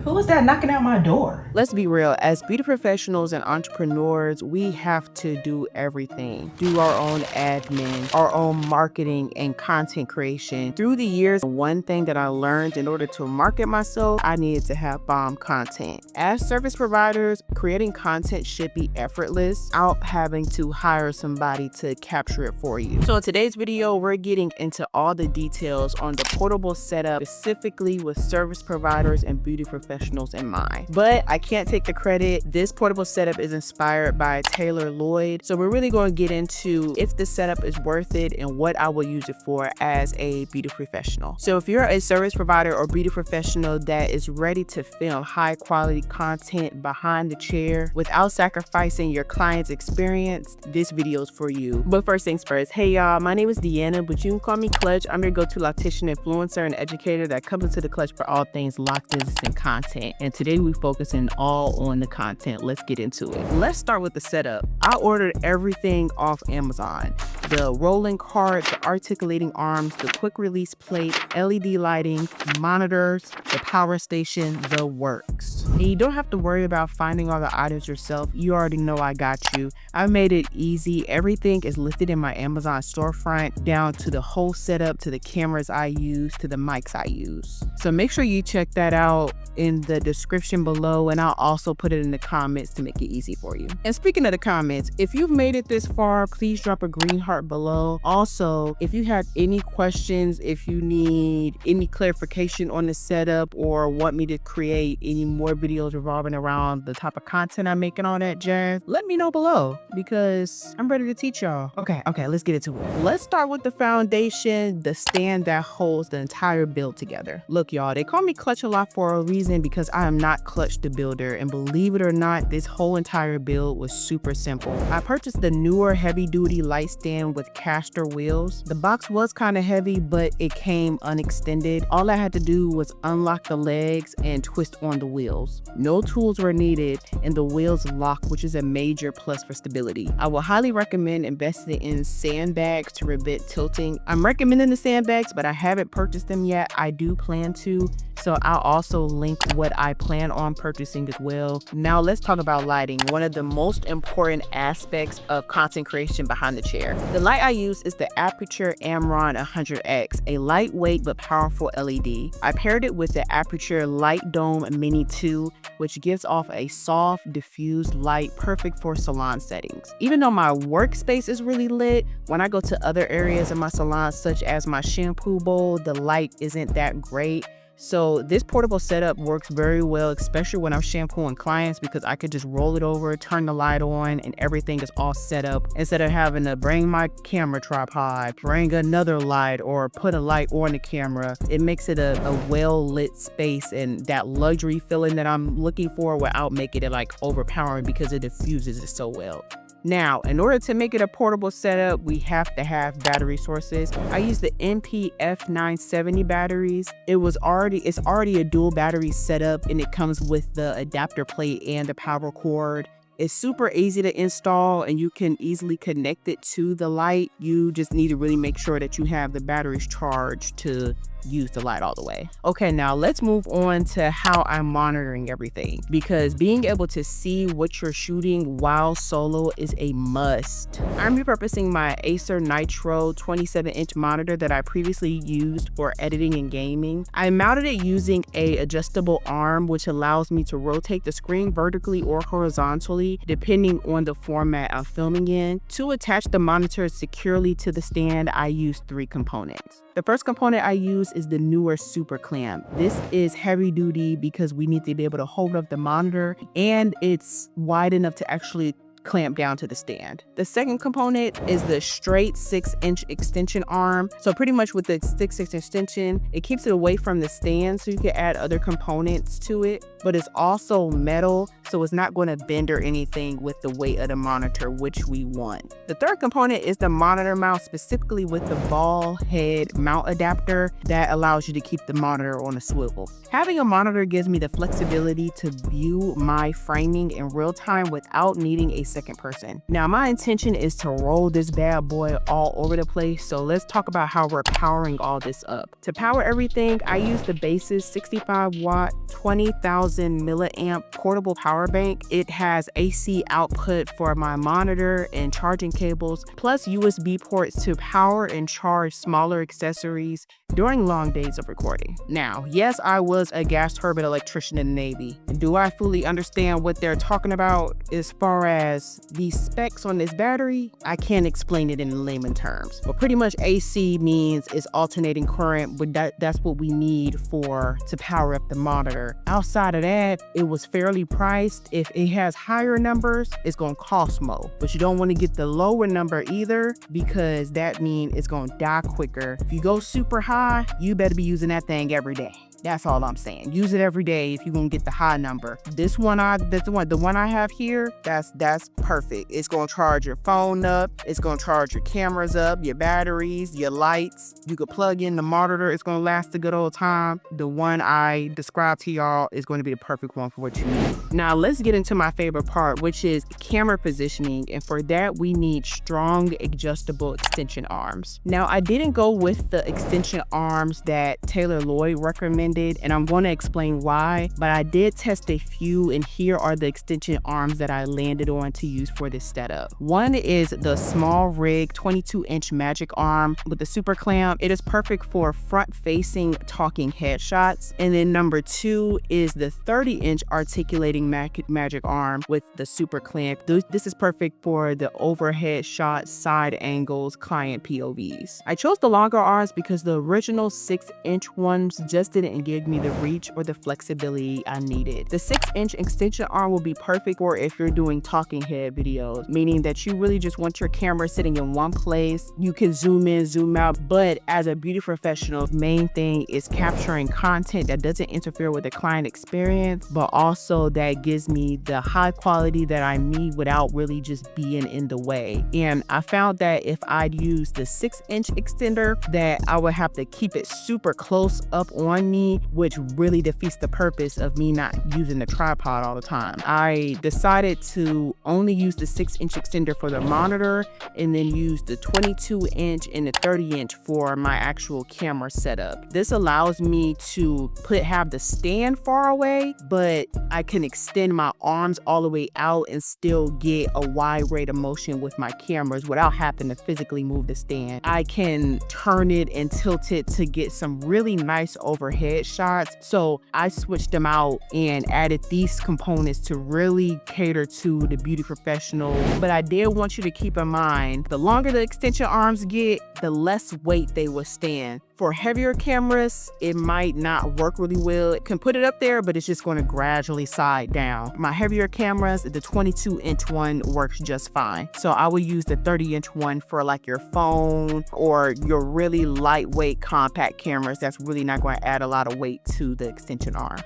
Who is that knocking at my door? Let's be real, as beauty professionals and entrepreneurs, we have to do everything. Do our own admin, our own marketing and content creation. Through the years, one thing that I learned in order to market myself, I needed to have bomb content. As service providers, creating content should be effortless without having to hire somebody to capture it for you. So in today's video, we're getting into all the details on the portable setup, specifically with service providers and beauty professionals in mind. But I can't take the credit. This portable setup is inspired by Taylor Lloyd. So we're really going to get into if the setup is worth it and what I will use it for as a beauty professional. So if you're a service provider or beauty professional that is ready to film high quality content behind the chair without sacrificing your client's experience, this video is for you. But first things first, hey y'all, my name is Deanna, but you can call me Clutch. I'm your go-to loctician, influencer, and educator that comes into the clutch for all things lock business and content. And today we focusing all on the content. Let's get into it. Let's start with the setup. I ordered everything off Amazon. The rolling cart, the articulating arms, the quick release plate, LED lighting, monitors, the power station, the works. And you don't have to worry about finding all the items yourself. You already know I got you. I made it easy. Everything is listed in my Amazon storefront, down to the whole setup, to the cameras I use, to the mics I use. So make sure you check that out in the description below, and I'll also put it in the comments to make it easy for you. And speaking of the comments, if you've made it this far, please drop a green heart below. Also, if you have any questions, if you need any clarification on the setup or want me to create any more videos revolving around the type of content I'm making on that jazz, let me know below because I'm ready to teach y'all. Okay, let's get into it. Let's start with the foundation, the stand that holds the entire build together. Look y'all, they call me ClutchNLoc for a reason because I am not Clutch the builder, and believe it or not, this whole entire build was super simple. I purchased the Neewer heavy duty light stand with caster wheels. The box was kind of heavy, but it came unextended. All I had to do was unlock the legs and twist on the wheels. No tools were needed, and the wheels lock, which is a major plus for stability. I will highly recommend investing in sandbags to prevent tilting. I'm recommending the sandbags, but I haven't purchased them yet. I do plan to, so I'll also link what I plan on purchasing as well. Now let's talk about lighting, one of the most important aspects of content creation behind the chair. The light I use is the Aputure Amaran 100X, a lightweight but powerful LED. I paired it with the Aputure Light Dome Mini 2, which gives off a soft, diffused light perfect for salon settings. Even though my workspace is really lit, when I go to other areas in my salon, such as my shampoo bowl, the light isn't that great. So this portable setup works very well, especially when I'm shampooing clients, because I could just roll it over, turn the light on, and everything is all set up instead of having to bring my camera tripod, bring another light, or put a light on the camera. It makes it a well-lit space and that luxury feeling that I'm looking for without making it like overpowering because it diffuses it so well. Now, in order to make it a portable setup, we have to have battery sources. I use the NP-F970 batteries. It's already a dual battery setup, and it comes with the adapter plate and the power cord. It's super easy to install, and you can easily connect it to the light. You just need to really make sure that you have the batteries charged to use the light all the way. Okay, now let's move on to how I'm monitoring everything, because being able to see what you're shooting while solo is a must. I'm repurposing my Acer Nitro 27-inch monitor that I previously used for editing and gaming. I mounted it using a adjustable arm, which allows me to rotate the screen vertically or horizontally depending on the format I'm filming in. To attach the monitor securely to the stand, I use 3 components. The first component I use is the Neewer Super Clamp. This is heavy duty because we need to be able to hold up the monitor, and it's wide enough to actually clamp down to the stand. The second component is the straight 6-inch extension arm. So pretty much with the 6-inch extension, it keeps it away from the stand so you can add other components to it, but it's also metal, so it's not going to bend or anything with the weight of the monitor, which we want. The third component is the monitor mount, specifically with the ball head mount adapter that allows you to keep the monitor on a swivel. Having a monitor gives me the flexibility to view my framing in real time without needing a second person. Now, my intention is to roll this bad boy all over the place, so let's talk about how we're powering all this up. To power everything, I use the Baseus 65 watt, 20,000 milliamp portable power bank. It has AC output for my monitor and charging cables, plus USB ports to power and charge smaller accessories during long days of recording. Now, yes, I was a gas turbine electrician in the Navy. Do I fully understand what they're talking about as far as the specs on this battery? I can't explain it in layman terms, but pretty much AC means it's alternating current, but that's what we need to power up the monitor. Outside of that, it was fairly priced. If it has higher numbers, it's gonna cost more, but you don't want to get the lower number either, because that means it's gonna die quicker. If you go super high, you better be using that thing every day. That's all I'm saying. Use it every day if you're gonna get the high number. The one I have here, that's perfect. It's gonna charge your phone up, it's gonna charge your cameras up, your batteries, your lights. You could plug in the monitor, it's gonna last a good old time. The one I described to y'all is going to be the perfect one for what you need. Now let's get into my favorite part, which is camera positioning. And for that, we need strong adjustable extension arms. Now I didn't go with the extension arms that Taylor Lloyd recommended, and I'm going to explain why, but I did test a few, and here are the extension arms that I landed on to use for this setup. One is the SmallRig 22-inch magic arm with the super clamp. It is perfect for front-facing talking headshots. And then number two is the 30-inch articulating magic arm with the super clamp. This is perfect for the overhead shot, side angles, client POVs. I chose the longer arms because the original 6-inch ones just didn't give me the reach or the flexibility I needed. The 6-inch extension arm will be perfect for if you're doing talking head videos, meaning that you really just want your camera sitting in one place. You can zoom in, zoom out, but as a beauty professional, main thing is capturing content that doesn't interfere with the client experience, but also that gives me the high quality that I need without really just being in the way. And I found that if I'd use the 6-inch extender, that I would have to keep it super close up on me, which really defeats the purpose of me not using the tripod all the time. I decided to only use the 6-inch extender for the monitor, and then use the 22-inch and the 30-inch for my actual camera setup. This allows me to have the stand far away, but I can extend my arms all the way out and still get a wide range of motion with my cameras without having to physically move the stand. I can turn it and tilt it to get some really nice overhead shots. So I switched them out and added these components to really cater to the beauty professional. But I did want you to keep in mind, the longer the extension arms get, the less weight they withstand. For heavier cameras, it might not work really well. It can put it up there, but it's just going to gradually slide down. My heavier cameras, the 22-inch one works just fine. So I would use the 30-inch one for like your phone or your really lightweight compact cameras. That's really not going to add a lot of weight to the extension arm.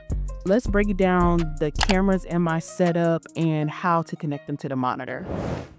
Let's break down the cameras in my setup and how to connect them to the monitor.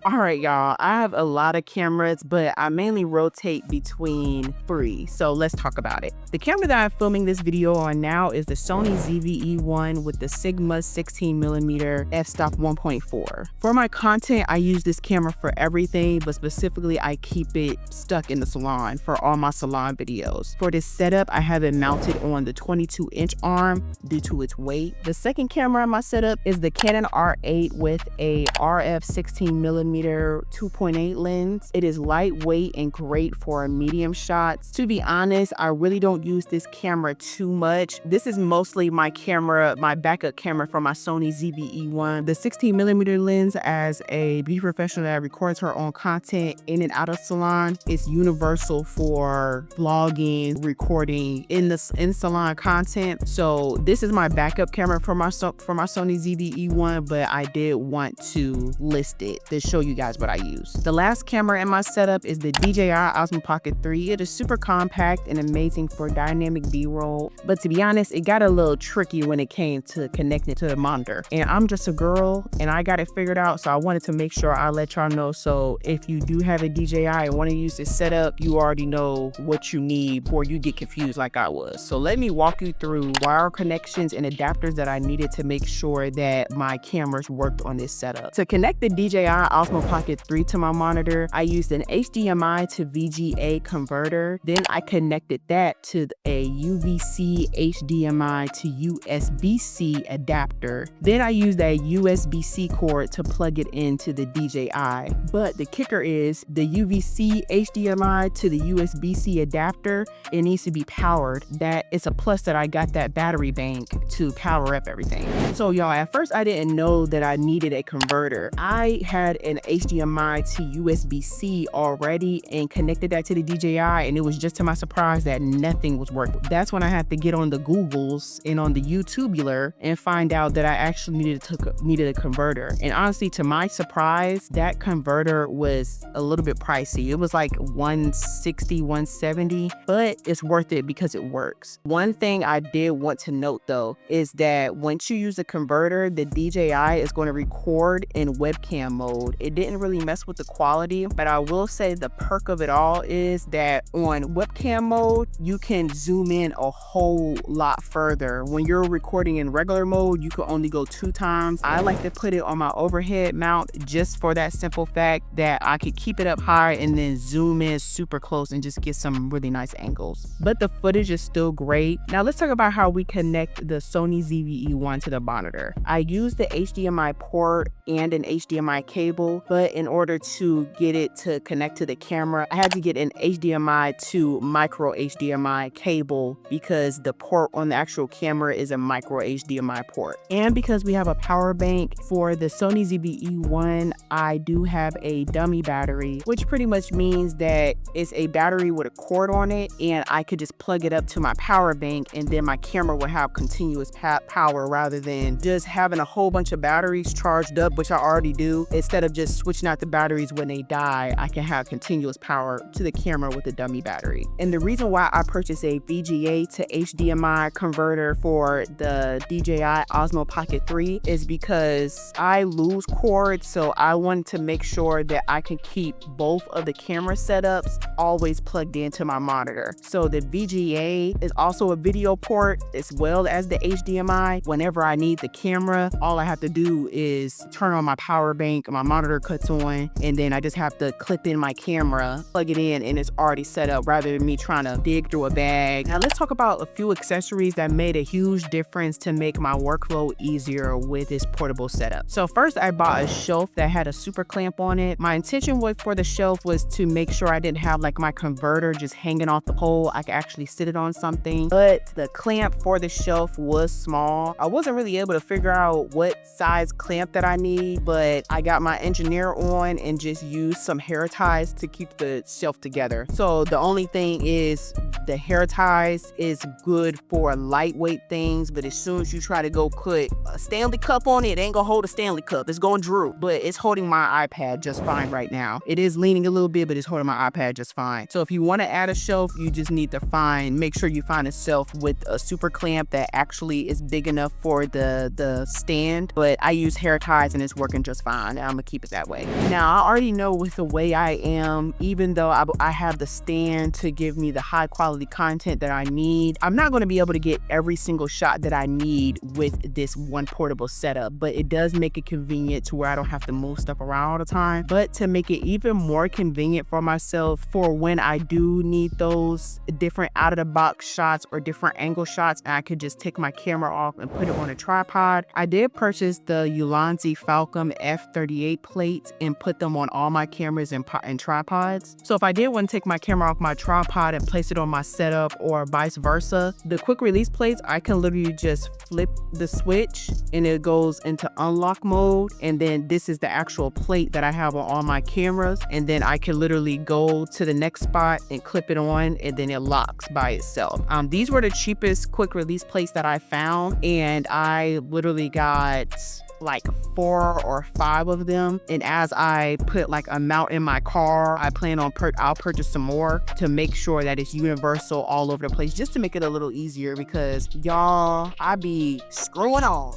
All right, y'all, I have a lot of cameras, but I mainly rotate between 3. So let's talk about it. The camera that I'm filming this video on now is the Sony ZV-E1 with the Sigma 16mm f-stop 1.4. For my content, I use this camera for everything, but specifically I keep it stuck in the salon for all my salon videos. For this setup, I have it mounted on the 22-inch arm due to its weight. The second camera in my setup is the Canon R8 with a RF 16mm 2.8 lens. It is lightweight and great for medium shots. To be honest, I really don't use this camera too much. This is mostly my backup camera for my Sony ZV-E1. The 16mm lens, as a beauty professional that records her own content in and out of salon, is universal for vlogging, recording in salon content. So this is my backup camera for my Sony ZV-E1, but I did want to list it to show you guys what I use. The last camera in my setup is the DJI Osmo Pocket 3. It is super compact and amazing for dynamic B-roll, but to be honest, it got a little tricky when it came to connecting to the monitor. And I'm just a girl and I got it figured out, so I wanted to make sure I let y'all know. So if you do have a DJI and want to use this setup, you already know what you need before you get confused like I was. So let me walk you through wire connections and the adapters that I needed to make sure that my cameras worked on this setup. To connect the DJI Osmo Pocket 3 to my monitor, I used an HDMI to VGA converter. Then I connected that to a UVC HDMI to USB-C adapter. Then I used a USB-C cord to plug it into the DJI. But the kicker is the UVC HDMI to the USB-C adapter, it needs to be powered. That it's a plus that I got that battery bank to power up everything. So y'all, at first I didn't know that I needed a converter. I had an HDMI to USB-C already and connected that to the DJI, and it was just to my surprise that nothing was working. That's when I had to get on the Googles and on the YouTubular and find out that I actually needed a converter. And honestly, to my surprise, that converter was a little bit pricey. It was like $160, $170, but it's worth it because it works. One thing I did want to note though is that once you use a converter, the DJI is going to record in webcam mode. It didn't really mess with the quality, but I will say the perk of it all is that on webcam mode, you can zoom in a whole lot further. When you're recording in regular mode, you can only go 2 times. I like to put it on my overhead mount just for that simple fact that I could keep it up high and then zoom in super close and just get some really nice angles. But the footage is still great. Now let's talk about how we connect the Sony ZV-E1 to the monitor. I use the HDMI port and an HDMI cable, but in order to get it to connect to the camera, I had to get an HDMI to micro HDMI cable because the port on the actual camera is a micro HDMI port. And because we have a power bank for the Sony ZV-E1, I do have a dummy battery, which pretty much means that it's a battery with a cord on it, and I could just plug it up to my power bank and then my camera will have continuous power rather than just having a whole bunch of batteries charged up, which I already do. Instead of just switching out the batteries when they die, I can have continuous power to the camera with a dummy battery. And the reason why I purchased a VGA to HDMI converter for the DJI Osmo Pocket 3 is because I lose cords, so I wanted to make sure that I can keep both of the camera setups always plugged into my monitor. So the VGA is also a video port as well as the HDMI. Whenever I need the camera, all I have to do is turn on my power bank, my monitor cuts on, and then I just have to clip in my camera, plug it in, and it's already set up rather than me trying to dig through a bag. Now let's talk about a few accessories that made a huge difference to make my workflow easier with this portable setup. So first, I bought a shelf that had a super clamp on it. My intention for the shelf was to make sure I didn't have like my converter just hanging off the pole. I could actually sit it on something, but the clamp for the shelf was small. I wasn't really able to figure out what size clamp that I need, but I got my engineer on and just used some hair ties to keep the shelf together. So the only thing is the hair ties is good for lightweight things, but as soon as you try to go put a Stanley cup on it, it ain't gonna hold a Stanley cup. It's gonna droop, but it's holding my iPad just fine right now. It is leaning a little bit, but it's holding my iPad just fine. So if you want to add a shelf, you just need to make sure you find a shelf with a super clamp that actually is big enough for the stand. But I use hair ties and it's working just fine, and I'm gonna keep it that way. Now I already know with the way I am, even though I have the stand to give me the high quality content that I need, I'm not going to be able to get every single shot that I need with this one portable setup, but it does make it convenient to where I don't have to move stuff around all the time. But to make it even more convenient for myself for when I do need those different out of the box shots or different angle shots, I could just take my camera off and put it on a tripod. I did purchase the Ulanzi Falcon F38 plates and put them on all my cameras and tripods. So if I did want to take my camera off my tripod and place it on my setup or vice versa, the quick release plates, I can literally just flip the switch and it goes into unlock mode, and then this is the actual plate that I have on all my cameras, and then I can literally go to the next spot and clip it on, and then it locks by itself. These were the cheapest quick release plates that I found, and I literally got like 4 or 5 of them, and as I put like a mount in my car, I plan on I'll purchase some more to make sure that it's universal all over the place, just to make it a little easier, because y'all, I be screwing on,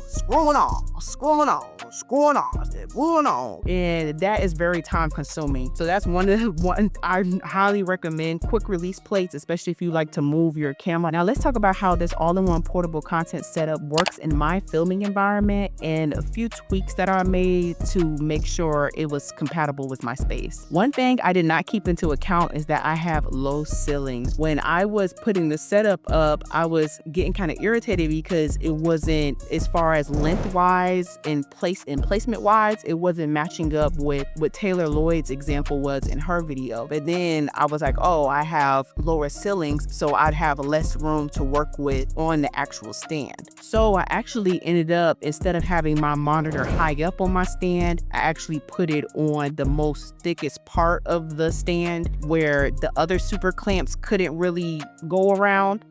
and that is very time consuming. So that's one I highly recommend quick release plates, especially if you like to move your camera. Now let's talk about how this all-in-one portable content content setup works in my filming environment and a few tweaks that I made to make sure it was compatible with my space. One thing I did not keep into account is that I have low ceilings. When I was putting the setup up, I was getting kind of irritated because it wasn't, as far as lengthwise and placement wise, it wasn't matching up with what Taylor Lloyd's example was in her video. But then I was like, oh, I have lower ceilings, so I'd have less room to work with on the actual stand. So I actually ended up, instead of having my monitor high up on my stand, I actually put it on the most thickest part of the stand where the other super clamps couldn't really go around.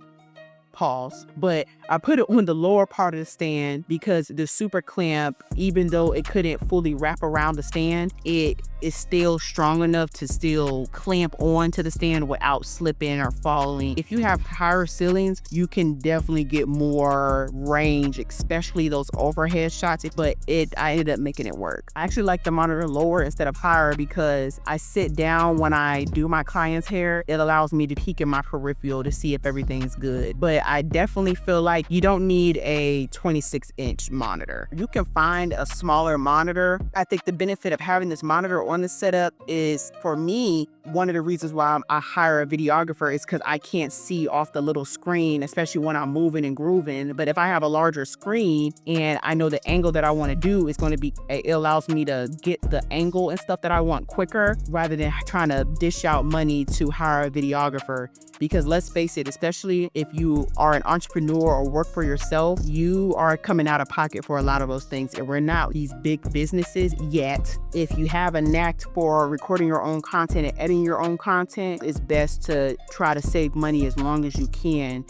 Pause. But I put it on the lower part of the stand because the super clamp, even though it couldn't fully wrap around the stand, it is still strong enough to still clamp onto the stand without slipping or falling. If you have higher ceilings, you can definitely get more range, especially those overhead shots. But I ended up making it work. I actually like the monitor lower instead of higher because I sit down when I do my client's hair. It allows me to peek in my peripheral to see if everything's good. But I definitely feel like you don't need a 26-inch monitor. You can find a smaller monitor. I think the benefit of having this monitor on the setup is, for me, one of the reasons why I hire a videographer is because I can't see off the little screen, especially when I'm moving and grooving. But if I have a larger screen and I know the angle that I want to do is going to be, it allows me to get the angle and stuff that I want quicker rather than trying to dish out money to hire a videographer. Because let's face it, especially if you are an entrepreneur or work for yourself, you are coming out of pocket for a lot of those things. And we're not these big businesses yet. If you have a knack for recording your own content and editing your own content, it's best to try to save money as long as you can,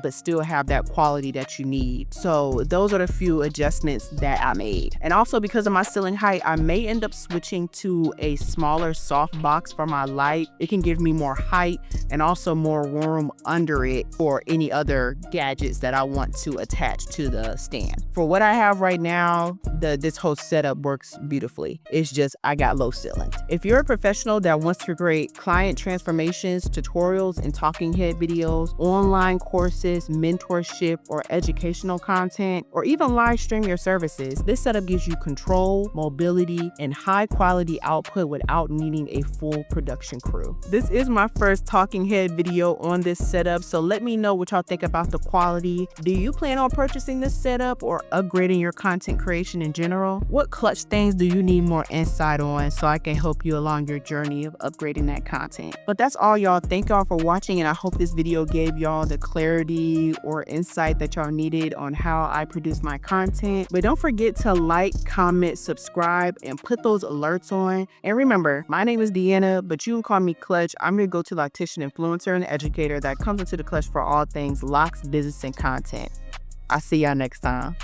but still have that quality that you need. So those are the few adjustments that I made. And also, because of my ceiling height, I may end up switching to a smaller soft box for my light. It can give me more height and also more room under it for any other gadgets that I want to attach to the stand. For what I have right now, this whole setup works beautifully. It's just I got low ceilings. If you're a professional that wants to create client transformations, tutorials, and talking head videos, online courses, mentorship, or educational content, or even live stream your services, this setup gives you control, mobility, and high quality output without needing a full production crew. This is my first talking head video on this setup, so let me know what y'all think about the quality. Do you plan on purchasing this setup or upgrading your content creation in general? What clutch things do you need more insight on so I can help you along your journey of upgrading that content? But that's all, y'all. Thank y'all for watching, and I hope this video gave y'all the clarity or insight that y'all needed on how I produce my content. But don't forget to like, comment, subscribe, and put those alerts on. And remember, my name is Deanna, but you can call me Clutch. I'm your go-to loctician, influencer, and educator that comes into the clutch for all things locks, business, and content. I'll see y'all next time.